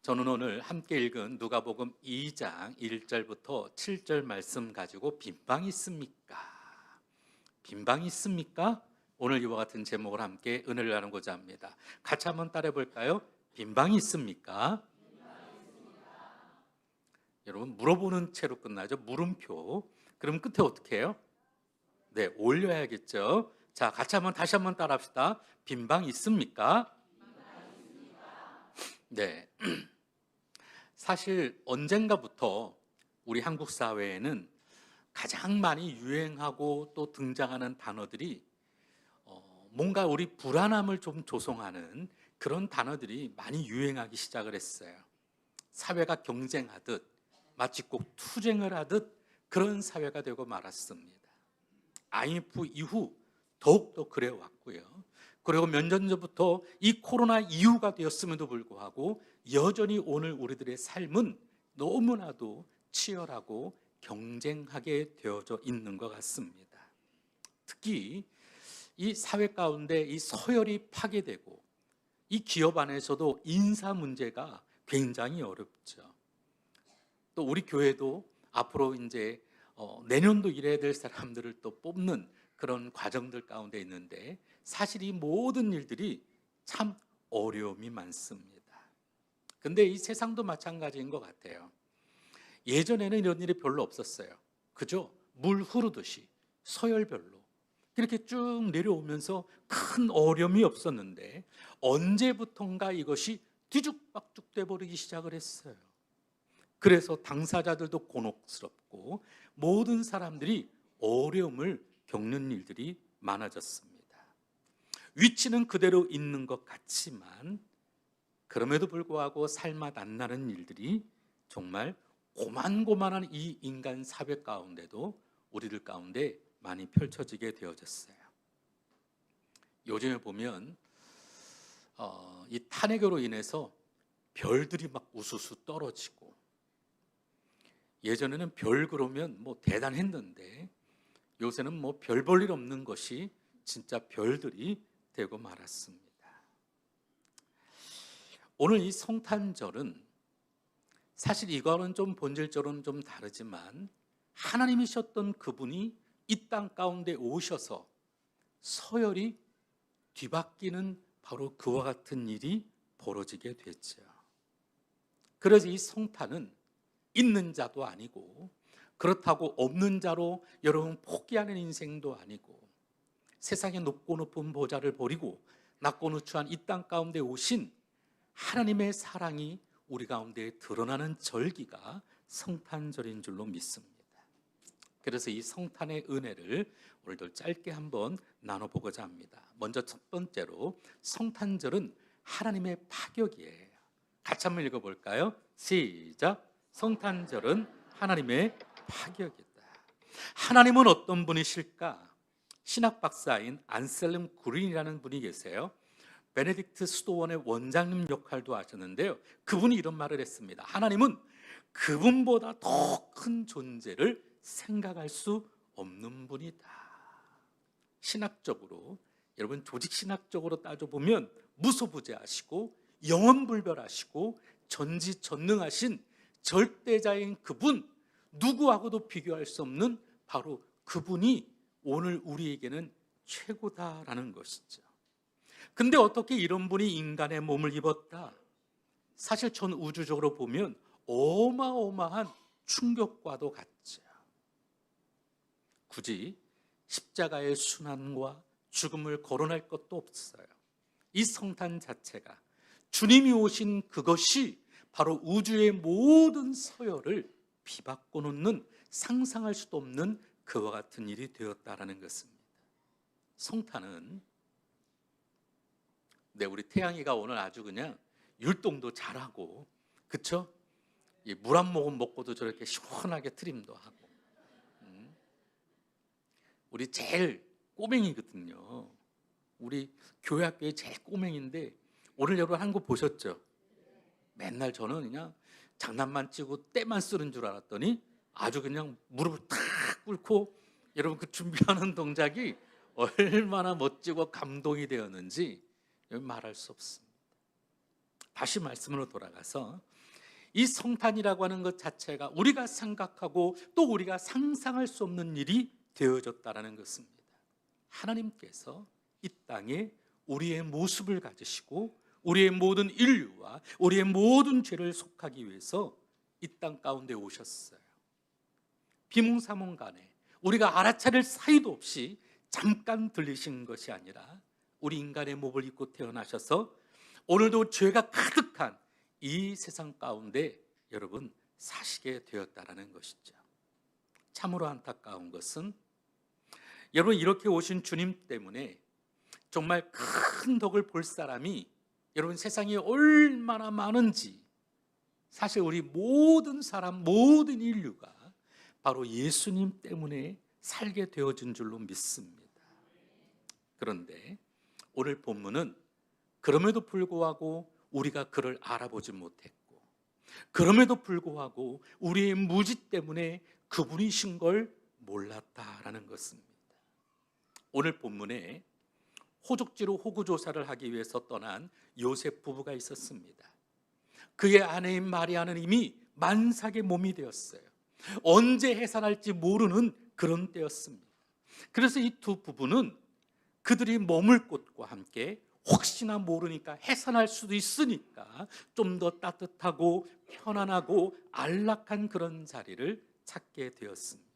저는 오늘 함께 읽은 누가복음 2장 1절부터 7절 말씀 가지고 빈방이 있습니까? 빈방이 있습니까? 오늘 이와 같은 제목을 함께 은혜를 나누고자 합니다. 같이 한번 따라해 볼까요? 빈방이 있습니까? 여러분 물어보는 채로 끝나죠. 물음표. 그럼 끝에 어떻게 해요? 네, 올려야겠죠. 자, 같이 한번 다시 한번 따라합시다. 빈방 있습니까? 네. 사실 언젠가부터 우리 한국 사회에는 가장 많이 유행하고 또 등장하는 단어들이 뭔가 우리 불안함을 좀 조성하는 그런 단어들이 많이 유행하기 시작을 했어요. 사회가 경쟁하듯 마치 꼭 투쟁을 하듯 그런 사회가 되고 말았습니다. IMF 이후 더욱더 그래 왔고요. 그리고 몇 년 전부터 이 코로나 이후가 되었음에도 불구하고 여전히 오늘 우리들의 삶은 너무나도 치열하고 경쟁하게 되어져 있는 것 같습니다. 특히 이 사회 가운데 이 서열이 파괴되고 이 기업 안에서도 인사 문제가 굉장히 어렵죠. 또 우리 교회도 앞으로 이제 내년도 일해야 될 사람들을 또 뽑는 그런 과정들 가운데 있는데 사실 이 모든 일들이 참 어려움이 많습니다. 근데 이 세상도 마찬가지인 것 같아요. 예전에는 이런 일이 별로 없었어요. 그죠? 물 흐르듯이 서열별로 이렇게 쭉 내려오면서 큰 어려움이 없었는데 언제부턴가 이것이 뒤죽박죽 돼버리기 시작을 했어요. 그래서 당사자들도 곤혹스럽고 모든 사람들이 어려움을 겪는 일들이 많아졌습니다. 위치는 그대로 있는 것 같지만 그럼에도 불구하고 살맛 안 나는 일들이 정말 고만고만한 이 인간 사회 가운데도 우리들 가운데 많이 펼쳐지게 되어졌어요. 요즘에 보면 이 탄핵으로 인해서 별들이 막 우수수 떨어지고 예전에는 별 그러면 뭐 대단했는데 요새는 뭐 별 볼 일 없는 것이 진짜 별들이 되고 말았습니다. 오늘 이 성탄절은 사실 이거는 좀 본질적으로는 좀 다르지만 하나님이셨던 그분이 이 땅 가운데 오셔서 서열이 뒤바뀌는 바로 그와 같은 일이 벌어지게 됐죠. 그래서 이 성탄은 있는 자도 아니고 그렇다고 없는 자로 여러분 포기하는 인생도 아니고 세상의 높고 높은 보좌를 버리고 낮고 누추한 이 땅 가운데 오신 하나님의 사랑이 우리 가운데 드러나는 절기가 성탄절인 줄로 믿습니다. 그래서 이 성탄의 은혜를 오늘도 짧게 한번 나눠보고자 합니다. 먼저 첫 번째로 성탄절은 하나님의 파격이에요. 같이 한번 읽어볼까요? 시작. 성탄절은 하나님의 파격이다. 하나님은 어떤 분이실까? 신학 박사인 안셀름 그린이라는 분이 계세요. 베네딕트 수도원의 원장님 역할도 하셨는데요. 그분이 이런 말을 했습니다. 하나님은 그분보다 더 큰 존재를 생각할 수 없는 분이다. 신학적으로 여러분 조직신학적으로 따져보면 무소부재하시고 영원불별하시고 전지전능하신 절대자인 그분, 누구하고도 비교할 수 없는 바로 그분이 오늘 우리에게는 최고다라는 것이죠. 근데 어떻게 이런 분이 인간의 몸을 입었다? 사실 전 우주적으로 보면 어마어마한 충격과도 같죠. 굳이 십자가의 순환과 죽음을 거론할 것도 없어요. 이 성탄 자체가 주님이 오신 그것이 바로 우주의 모든 서열을 비바꿔 놓는 상상할 수도 없는 그와 같은 일이 되었다라는 것입니다. 성탄은 우리 태양이가 오늘 아주 그냥 율동도 잘하고 그쵸? 물 한 모금 먹고도 저렇게 시원하게 트림도 하고 우리 제일 꼬맹이거든요. 우리 교회 학교의 제일 꼬맹인데 오늘 여러분 한 거 보셨죠? 맨날 저는 그냥 장난만 치고 때만 쓰는 줄 알았더니 아주 그냥 무릎을 탁 꿇고 여러분 그 준비하는 동작이 얼마나 멋지고 감동이 되었는지 말할 수 없습니다. 다시 말씀으로 돌아가서 이 성탄이라고 하는 것 자체가 우리가 생각하고 또 우리가 상상할 수 없는 일이 되어졌다는 것입니다. 하나님께서 이 땅에 우리의 모습을 가지시고 우리의 모든 인류와 우리의 모든 죄를 속하기 위해서 이 땅 가운데 오셨어요. 비몽사몽간에 우리가 알아차릴 사이도 없이 잠깐 들리신 것이 아니라 우리 인간의 몸을 입고 태어나셔서 오늘도 죄가 가득한 이 세상 가운데 여러분 사시게 되었다는 것이죠. 참으로 안타까운 것은 여러분 이렇게 오신 주님 때문에 정말 큰 덕을 볼 사람이 여러분 세상에 얼마나 많은지 사실 우리 모든 사람 모든 인류가 바로 예수님 때문에 살게 되어진 줄로 믿습니다. 그런데 오늘 본문은 그럼에도 불구하고 우리가 그를 알아보지 못했고 그럼에도 불구하고 우리의 무지 때문에 그분이신 걸 몰랐다라는 것입니다. 오늘 본문에 호적지로 호구조사를 하기 위해서 떠난 요셉 부부가 있었습니다. 그의 아내인 마리아는 이미 만삭의 몸이 되었어요. 언제 해산할지 모르는 그런 때였습니다. 그래서 이 두 부부는 그들이 머물 곳과 함께 혹시나 모르니까 해산할 수도 있으니까 좀 더 따뜻하고 편안하고 안락한 그런 자리를 찾게 되었습니다.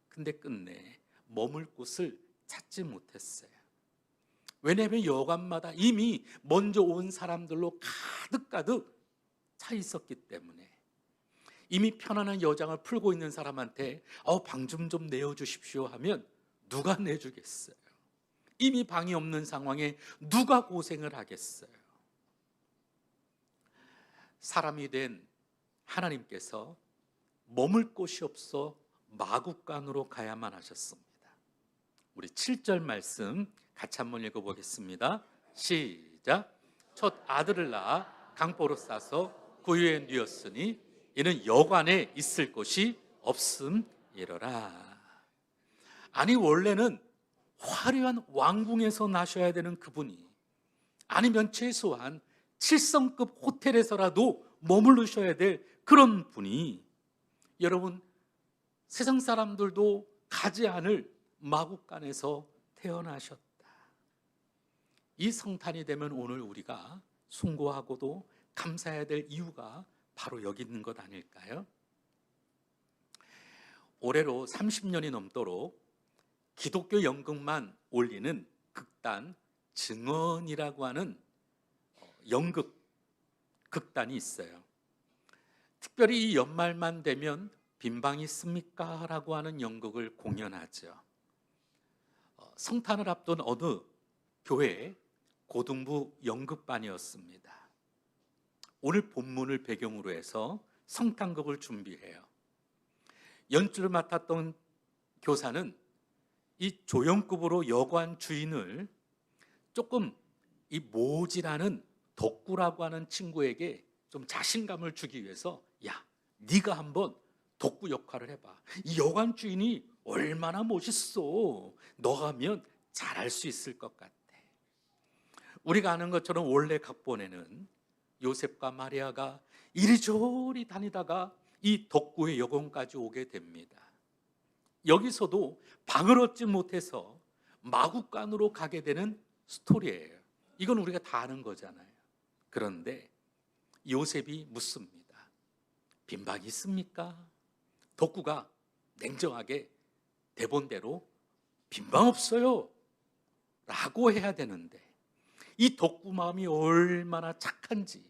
근데 끝내 머물 곳을 찾지 못했어요. 왜냐하면 여관마다 이미 먼저 온 사람들로 가득 차 있었기 때문에 이미 편안한 여장을 풀고 있는 사람한테 방 좀 내어주십시오 하면 누가 내주겠어요? 이미 방이 없는 상황에 누가 고생을 하겠어요? 사람이 된 하나님께서 머물 곳이 없어 마구간으로 가야만 하셨습니다. 우리 7절 말씀 같이 한번 읽어보겠습니다. 시작. 첫 아들을 낳아 강보로 싸서 구유에 뉘었으니 이는 여관에 있을 곳이 없음이러라. 아니 원래는 화려한 왕궁에서 나셔야 되는 그분이 아니면 최소한 7성급 호텔에서라도 머무르셔야 될 그런 분이 여러분 세상 사람들도 가지 않을 마구간에서 태어나셨다. 이 성탄이 되면 오늘 우리가 숭고하고도 감사해야 될 이유가 바로 여기 있는 것 아닐까요? 올해로 30년이 넘도록 기독교 연극만 올리는 극단 증언이라고 하는 연극 극단이 있어요. 특별히 이 연말만 되면 빈방이 있습니까? 라고 하는 연극을 공연하죠. 성탄을 앞둔 어느 교회 고등부 연극반이었습니다. 오늘 본문을 배경으로 해서 성탄극을 준비해요. 연출을 맡았던 교사는 이 조연급으로 여관 주인을 조금 이 모지라는 덕구라고 하는 친구에게 좀 자신감을 주기 위해서 야, 네가 한번 덕구 역할을 해봐. 이 여관 주인이 얼마나 멋있어. 너가 하면 잘할 수 있을 것 같아. 우리가 아는 것처럼 원래 각본에는 요셉과 마리아가 이리저리 다니다가 이 덕구의 여관까지 오게 됩니다. 여기서도 방을 얻지 못해서 마구간으로 가게 되는 스토리예요. 이건 우리가 다 아는 거잖아요. 그런데 요셉이 묻습니다. 빈방이 있습니까? 덕구가 냉정하게 대본대로 빈방 없어요 라고 해야 되는데 이 덕구 마음이 얼마나 착한지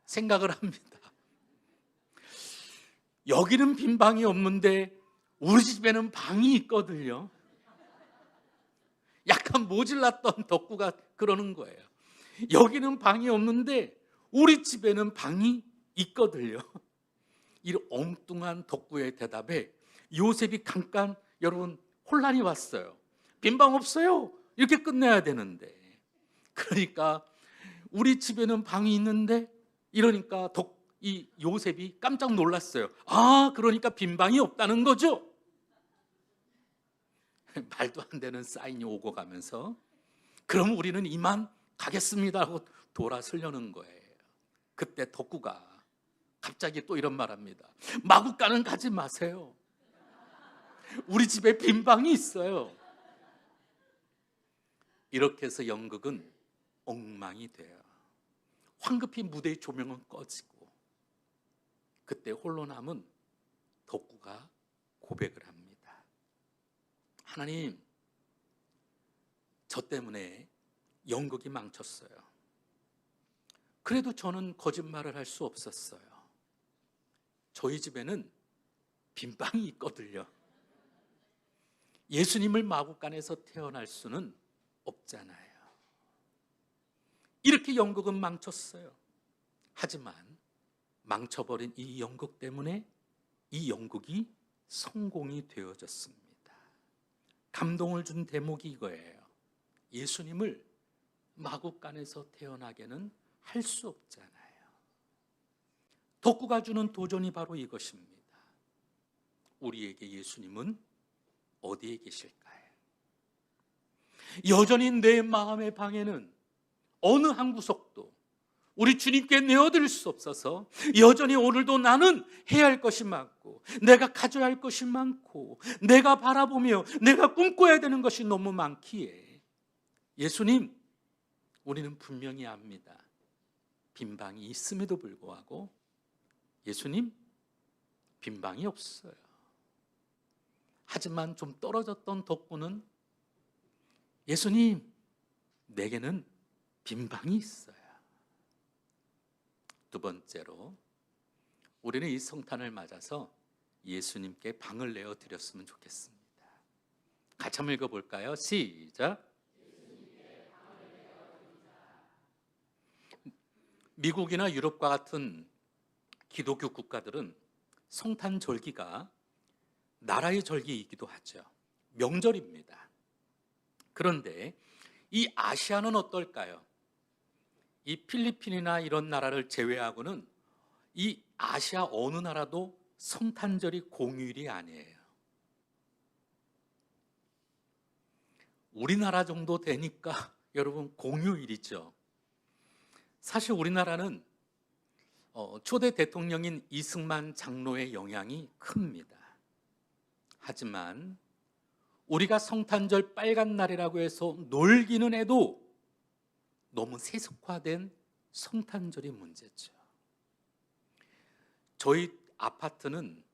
생각을 합니다. 여기는 빈방이 없는데 우리 집에는 방이 있거든요. 약간 모질랐던 덕구가 그러는 거예요. 여기는 방이 없는데 우리 집에는 방이 있거든요. 이 엉뚱한 덕구의 대답에 요셉이 잠깐 여러분 혼란이 왔어요. 빈방 없어요 이렇게 끝내야 되는데 그러니까 우리 집에는 방이 있는데 이러니까 이 요셉이 깜짝 놀랐어요. 그러니까 빈방이 없다는 거죠? 말도 안 되는 사인이 오고 가면서 그럼 우리는 이만 가겠습니다 하고 돌아서려는 거예요. 그때 덕구가 갑자기 또 이런 말합니다. 마구간은 가지 마세요. 우리 집에 빈 방이 있어요. 이렇게 해서 연극은 엉망이 돼요. 황급히 무대의 조명은 꺼지고 그때 홀로 남은 덕구가 고백을 합니다. 하나님, 저 때문에 연극이 망쳤어요. 그래도 저는 거짓말을 할 수 없었어요. 저희 집에는 빈 방이 있거든요. 예수님을 마구간에서 태어날 수는 없잖아요. 이렇게 연극은 망쳤어요. 하지만 망쳐버린 이 연극 때문에 이 연극이 성공이 되어졌습니다. 감동을 준 대목이 이거예요. 예수님을 마구간에서 태어나게는 할 수 없잖아요. 덕구가 주는 도전이 바로 이것입니다. 우리에게 예수님은 어디에 계실까요? 여전히 내 마음의 방에는 어느 한 구석도 우리 주님께 내어드릴 수 없어서 여전히 오늘도 나는 해야 할 것이 많고 내가 가져야 할 것이 많고 내가 바라보며 내가 꿈꿔야 되는 것이 너무 많기에 예수님, 우리는 분명히 압니다. 빈 방이 있음에도 불구하고 예수님, 빈 방이 없어요. 하지만 좀 떨어졌던 덕구는 예수님, 내게는 빈 방이 있어요. 두 번째로 우리는 이 성탄을 맞아서 예수님께 방을 내어 드렸으면 좋겠습니다. 같이 한번 읽어볼까요? 시작. 미국이나 유럽과 같은 기독교 국가들은 성탄 절기가 나라의 절기이기도 하죠. 명절입니다. 그런데 이 아시아는 어떨까요? 이 필리핀이나 이런 나라를 제외하고는 이 아시아 어느 나라도 성탄절이 공휴일이 아니에요. 우리나라 정도 되니까 여러분 공휴일이죠. 사실 우리나라는 초대 대통령인 이승만 장로의 영향이 큽니다. 하지만 우리가 성탄절 빨간 날이라고 해서 놀기는 해도 너무 세속화된 성탄절이 문제죠. 저희 아파트는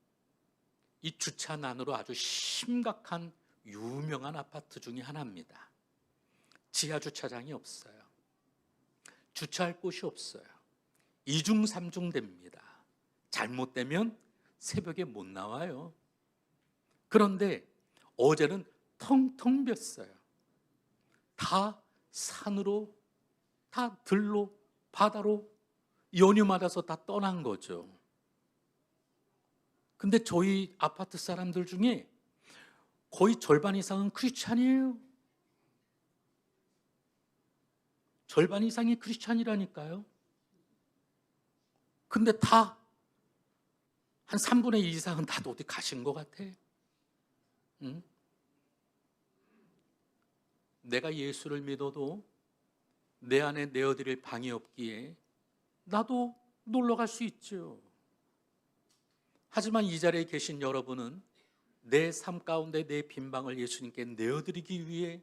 이 주차난으로 아주 심각한 유명한 아파트 중에 하나입니다. 지하 주차장이 없어요. 주차할 곳이 없어요. 2중 3중 됩니다. 잘못되면 새벽에 못 나와요. 그런데 어제는 텅텅 비었어요. 다 산으로, 다 들로, 바다로 연휴 맞아서 다 떠난 거죠. 근데 저희 아파트 사람들 중에 거의 절반 이상은 크리스찬이에요. 절반 이상이 크리스찬이라니까요. 근데 다 한 3분의 2 이상은 다 어디 가신 것 같아. 응? 내가 예수를 믿어도 내 안에 내어드릴 방이 없기에 나도 놀러 갈 수 있죠. 하지만 이 자리에 계신 여러분은 내 삶 가운데 내 빈 방을 예수님께 내어드리기 위해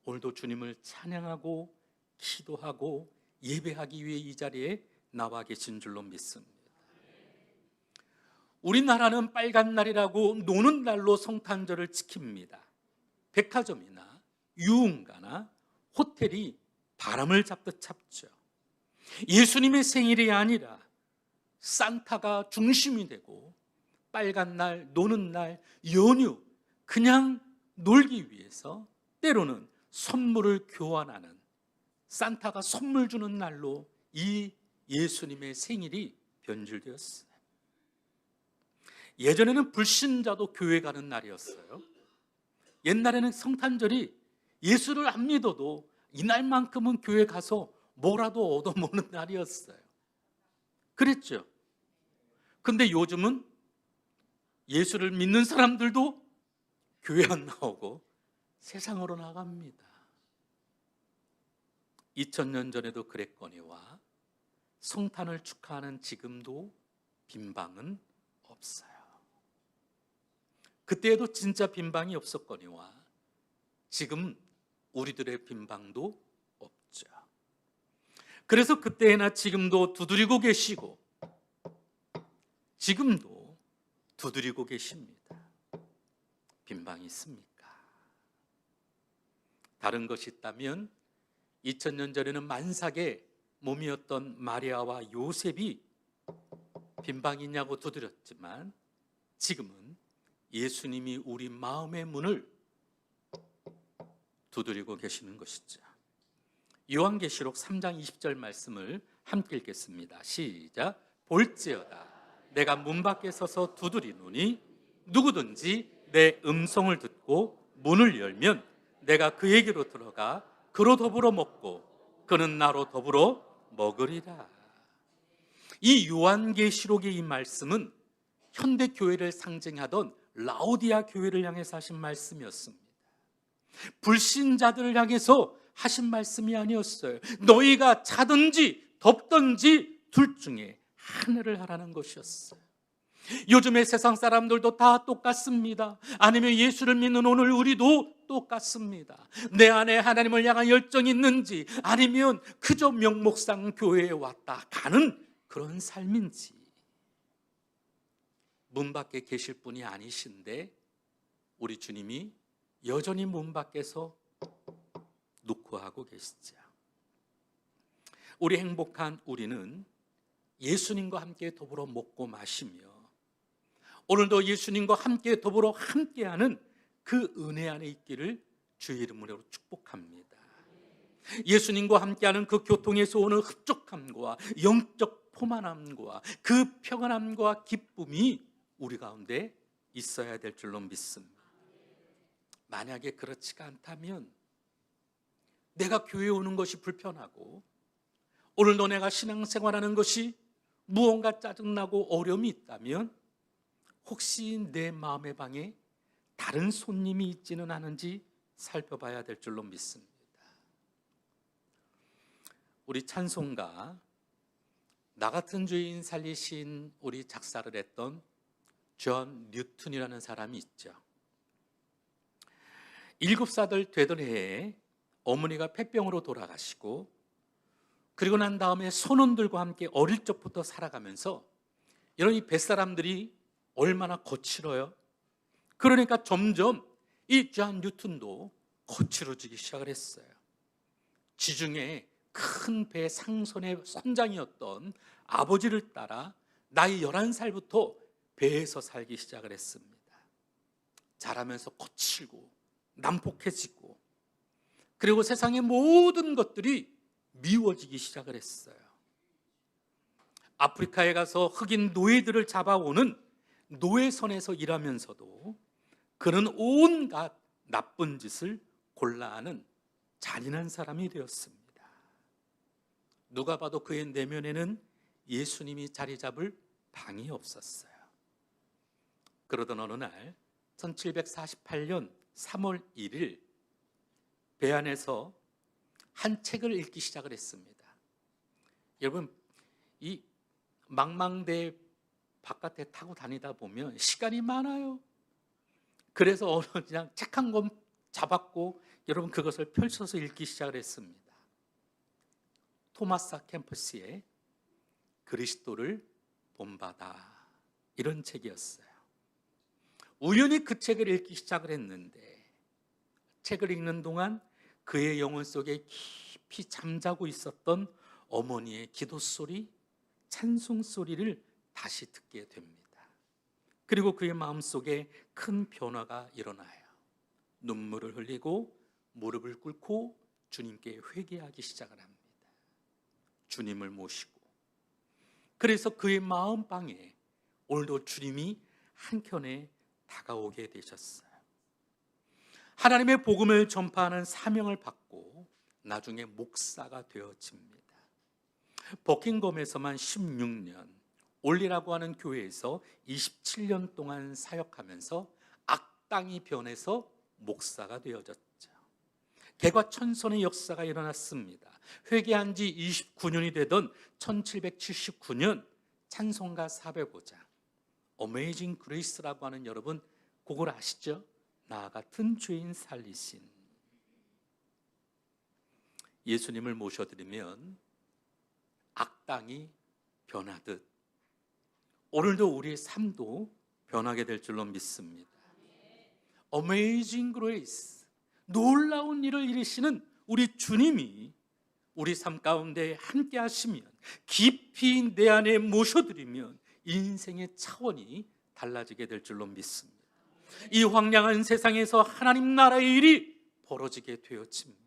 오늘도 주님을 찬양하고 기도하고 예배하기 위해 이 자리에 나와 계신 줄로 믿습니다. 우리나라는 빨간 날이라고 노는 날로 성탄절을 지킵니다. 백화점이나 유흥가나 호텔이 바람을 잡듯 잡죠. 예수님의 생일이 아니라 산타가 중심이 되고 빨간 날, 노는 날, 연휴 그냥 놀기 위해서 때로는 선물을 교환하는 산타가 선물 주는 날로 이 예수님의 생일이 변질되었어요. 예전에는 불신자도 교회 가는 날이었어요. 옛날에는 성탄절이 예수를 안 믿어도 이날만큼은 교회 가서 뭐라도 얻어먹는 날이었어요. 그랬죠. 근데 요즘은 예수를 믿는 사람들도 교회 안 나오고 세상으로 나갑니다. 2000년 전에도 그랬거니와 성탄을 축하하는 지금도 빈방은 없어요. 그때에도 진짜 빈방이 없었거니와 지금 우리들의 빈방도 없죠. 그래서 그때나 지금도 두드리고 계시고 지금도 두드리고 계십니다. 빈방이 있습니까? 다른 것이 있다면 2000년 전에는 만삭의 몸이었던 마리아와 요셉이 빈방이 있냐고 두드렸지만 지금은 예수님이 우리 마음의 문을 두드리고 계시는 것이죠. 요한계시록 3장 20절 말씀을 함께 읽겠습니다. 시작. 볼지어다 내가 문 밖에 서서 두드리노니 누구든지 내 음성을 듣고 문을 열면 내가 그에게로 들어가 그로 더불어 먹고 그는 나로 더불어 먹으리라. 이 요한계시록의 이 말씀은 현대 교회를 상징하던 라오디아 교회를 향해서 하신 말씀이었습니다. 불신자들을 향해서 하신 말씀이 아니었어요. 너희가 자든지 덥든지 둘 중에 하나를 하라는 것이었어요. 요즘의 세상 사람들도 다 똑같습니다. 아니면 예수를 믿는 오늘 우리도 똑같습니다. 내 안에 하나님을 향한 열정이 있는지 아니면 그저 명목상 교회에 왔다 가는 그런 삶인지. 문 밖에 계실 분이 아니신데 우리 주님이 여전히 문 밖에서 노크하고 계시죠. 우리 행복한 우리는 예수님과 함께 더불어 먹고 마시며 오늘도 예수님과 함께 더불어 함께하는 그 은혜 안에 있기를 주의 이름으로 축복합니다. 예수님과 함께하는 그 교통에서 오는 흡족함과 영적 포만함과 그 평안함과 기쁨이 우리 가운데 있어야 될 줄로 믿습니다. 만약에 그렇지가 않다면 내가 교회에 오는 것이 불편하고 오늘도 내가 신앙생활하는 것이 무언가 짜증나고 어려움이 있다면 혹시 내 마음의 방에 다른 손님이 있지는 않은지 살펴봐야 될 줄로 믿습니다. 우리 찬송가 나 같은 죄인 살리신 우리 작사를 했던 존 뉴턴이라는 사람이 있죠. 7살 되던 해에 어머니가 폐병으로 돌아가시고 그리고 난 다음에 손원들과 함께 어릴 적부터 살아가면서 여러분 이 뱃사람들이 얼마나 거칠어요. 그러니까 점점 이 존 뉴턴도 거칠어지기 시작을 했어요. 지중해 큰 배 상선의 선장이었던 아버지를 따라 나이 11살부터 배에서 살기 시작을 했습니다. 자라면서 거칠고 난폭해지고 그리고 세상의 모든 것들이 미워지기 시작을 했어요. 아프리카에 가서 흑인 노예들을 잡아오는 노예선에서 일하면서도 그는 온갖 나쁜 짓을 골라하는 잔인한 사람이 되었습니다. 누가 봐도 그의 내면에는 예수님이 자리 잡을 방이 없었어요. 그러던 어느 날 1748년 3월 1일 배 안에서 한 책을 읽기 시작을 했습니다. 여러분 이 망망대 바깥에 타고 다니다 보면 시간이 많아요. 그래서 그냥 책 한 권 잡았고 여러분 그것을 펼쳐서 읽기 시작을 했습니다. 토마스 캠퍼스의 그리스도를 본받아 이런 책이었어요. 우연히 그 책을 읽기 시작을 했는데 책을 읽는 동안 그의 영혼 속에 깊이 잠자고 있었던 어머니의 기도 소리, 찬송 소리를 다시 듣게 됩니다. 그리고 그의 마음속에 큰 변화가 일어나요. 눈물을 흘리고 무릎을 꿇고 주님께 회개하기 시작을 합니다. 주님을 모시고 그래서 그의 마음방에 오늘도 주님이 한켠에 다가오게 되셨어요. 하나님의 복음을 전파하는 사명을 받고 나중에 목사가 되어집니다. 버킹엄에서만 16년, 올리라고 하는 교회에서 27년 동안 사역하면서 악당이 변해서 목사가 되어졌죠. 개과천선의 역사가 일어났습니다. 회개한 지 29년이 되던 1779년 찬송가 405장 어메이징 그레이스라고 하는, 여러분 그걸 아시죠? 나 같은 죄인 살리신. 예수님을 모셔드리면 악당이 변하듯 오늘도 우리의 삶도 변하게 될 줄로 믿습니다. 어메이징 그레이스, 놀라운 일을 이루시는 우리 주님이 우리 삶 가운데 함께 하시면, 깊이 내 안에 모셔드리면 인생의 차원이 달라지게 될 줄로 믿습니다. 이 황량한 세상에서 하나님 나라의 일이 벌어지게 되어집니다.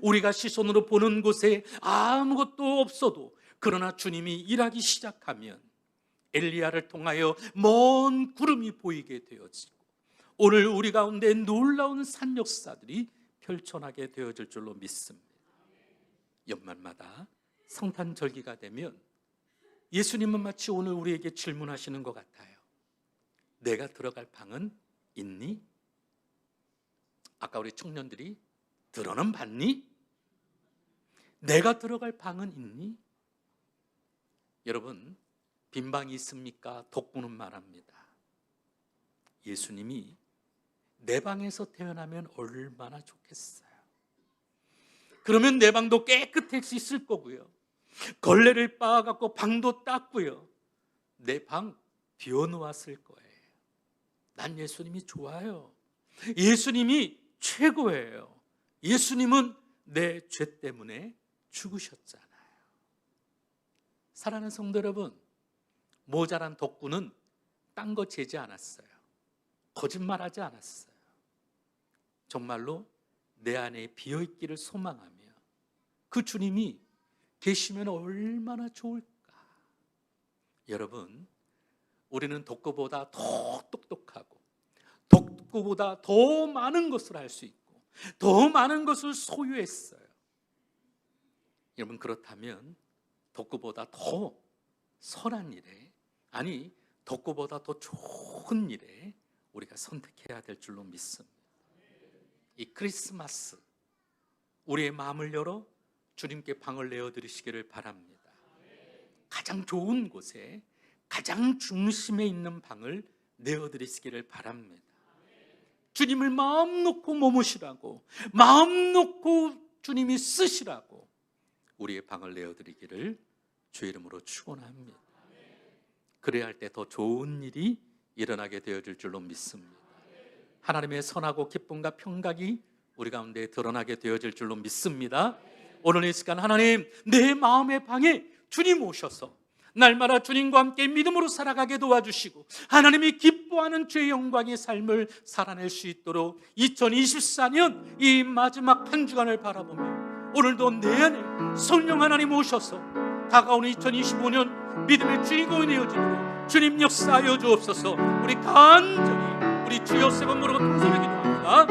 우리가 시선으로 보는 곳에 아무것도 없어도, 그러나 주님이 일하기 시작하면 엘리야를 통하여 먼 구름이 보이게 되어지고, 오늘 우리 가운데 놀라운 산 역사들이 펼쳐나게 되어질 줄로 믿습니다. 연말마다 성탄절기가 되면 예수님은 마치 오늘 우리에게 질문하시는 것 같아요. 내가 들어갈 방은 있니? 아까 우리 청년들이 들어는 봤니? 내가 들어갈 방은 있니? 여러분, 빈 방이 있습니까? 독구는 말합니다. 예수님이 내 방에서 태어나면 얼마나 좋겠어요. 그러면 내 방도 깨끗할 수 있을 거고요, 걸레를 빻아갖고 방도 닦고요, 내 방 비워놓았을 거예요. 난 예수님이 좋아요. 예수님이 최고예요. 예수님은 내 죄 때문에 죽으셨잖아요. 사랑하는 성도 여러분, 모자란 덕구는 딴 거 재지 않았어요. 거짓말하지 않았어요. 정말로 내 안에 비어있기를 소망하며 그 주님이 계시면 얼마나 좋을까. 여러분, 우리는 덕구보다 더 똑똑하고 덕구보다 더 많은 것을 할 수 있고 더 많은 것을 소유했어요. 여러분, 그렇다면 덕구보다 더 선한 일에, 아니 덕구보다 더 좋은 일에 우리가 선택해야 될 줄로 믿습니다. 이 크리스마스 우리의 마음을 열어 주님께 방을 내어드리시기를 바랍니다. 가장 좋은 곳에, 가장 중심에 있는 방을 내어드리시기를 바랍니다. 주님을 마음 놓고 머무시라고, 마음 놓고 주님이 쓰시라고 우리의 방을 내어드리기를 주의 이름으로 축원합니다. 그래야 할 때 더 좋은 일이 일어나게 되어질 줄로 믿습니다. 하나님의 선하고 기쁨과 평강이 우리 가운데 드러나게 되어질 줄로 믿습니다. 오늘 이 시간 하나님, 내 마음의 방에 주님 오셔서 날마다 주님과 함께 믿음으로 살아가게 도와주시고, 하나님이 기뻐하는 주의 영광의 삶을 살아낼 수 있도록 2024년 이 마지막 한 주간을 바라보며 오늘도 내 안에 성령 하나님 오셔서 다가오는 2025년 믿음의 주인공이 되어지도록 주님 역사하여 주옵소서. 우리 간절히 우리 주 예수의 이름으로 동서를 기도합니다.